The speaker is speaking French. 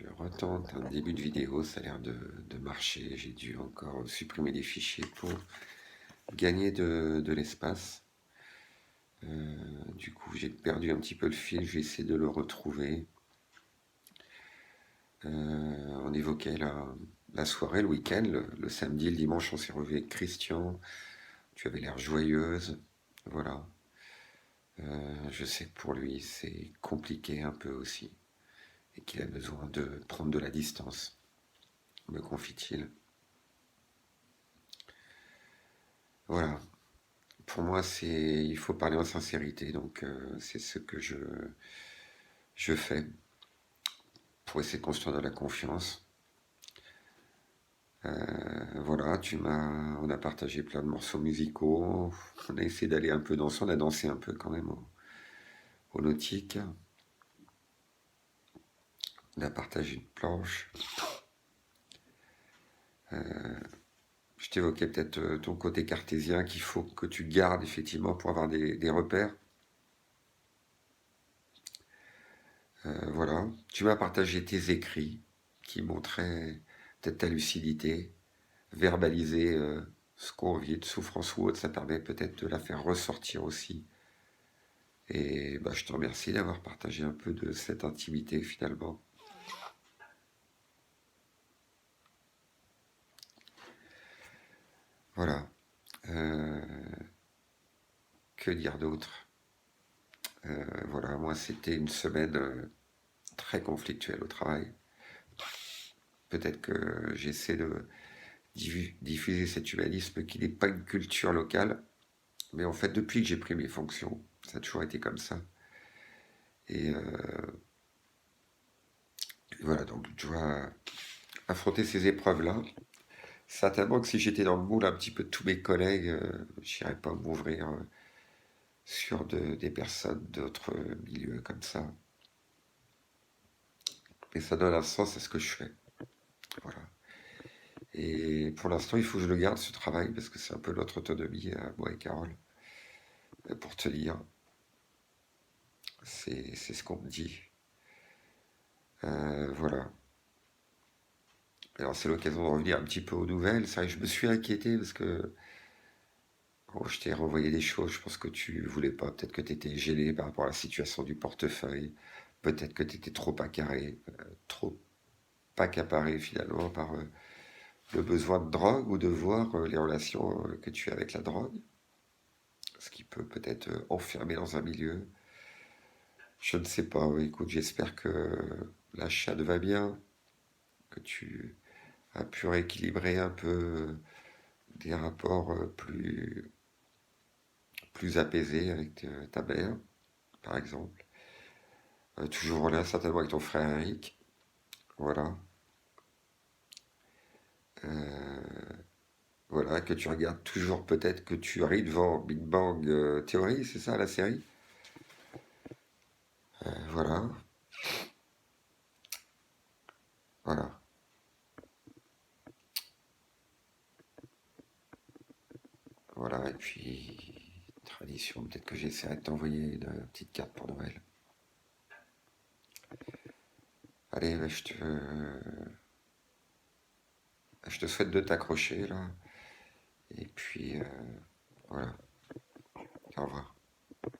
Je retente un début de vidéo, ça a l'air de marcher. J'ai dû encore supprimer des fichiers pour gagner de l'espace. Du coup, j'ai perdu un petit peu le fil, je vais essayer de le retrouver. On évoquait la soirée, le week-end, le samedi, le dimanche, on s'est revu avec Christian. Tu avais l'air joyeuse, voilà. Je sais que pour lui, c'est compliqué un peu aussi, et qu'il a besoin de prendre de la distance, me confie-t-il. Voilà. Pour moi, il faut parler en sincérité, donc c'est ce que je fais pour essayer de construire de la confiance. Voilà, on a partagé plein de morceaux musicaux, on a essayé d'aller un peu danser, on a dansé un peu quand même au nautique, on a partagé une planche. Je t'évoquais peut-être ton côté cartésien qu'il faut que tu gardes effectivement pour avoir des repères. Voilà, tu m'as partagé tes écrits qui montraient peut-être ta lucidité, verbaliser ce qu'on vit de souffrance ou autre, ça permet peut-être de la faire ressortir aussi. Et bah, je te remercie d'avoir partagé un peu de cette intimité finalement. Voilà. Euh, que dire d'autre? Voilà, moi c'était une semaine très conflictuelle au travail. Peut-être que j'essaie de diffuser cet humanisme qui n'est pas une culture locale, mais en fait depuis que j'ai pris mes fonctions, ça a toujours été comme ça. Et voilà, donc je dois affronter ces épreuves-là. Certainement que si j'étais dans le moule un petit peu de tous mes collègues, je n'irais pas m'ouvrir sur des personnes d'autres milieux comme ça. Mais ça donne un sens à ce que je fais. Voilà. Et pour l'instant, il faut que je le garde, ce travail, parce que c'est un peu notre autonomie, moi et Carole. Pour te dire, c'est ce qu'on me dit. Voilà. Alors c'est l'occasion de revenir un petit peu aux nouvelles. C'est vrai que je me suis inquiété parce que bon, je t'ai renvoyé des choses, je pense que tu voulais pas. Peut-être que tu étais gêné par rapport à la situation du portefeuille. Peut-être que tu étais trop accaré, trop accaparé finalement par le besoin de drogue ou de voir les relations que tu as avec la drogue. Ce qui peut peut-être enfermer dans un milieu. Je ne sais pas. Oui, écoute, j'espère que la chatte va bien, que tu as pu rééquilibrer un peu des rapports plus apaisés avec ta mère, par exemple. Toujours là, certainement avec ton frère Eric. Voilà. Voilà, que tu regardes toujours peut-être que tu arrives devant Big Bang Theory, c'est ça la série? Voilà, voilà, voilà. Et puis, tradition, peut-être que j'essaierai de t'envoyer une petite carte pour Noël. Allez, bah, je te souhaite de t'accrocher là. Et puis, voilà. Au revoir.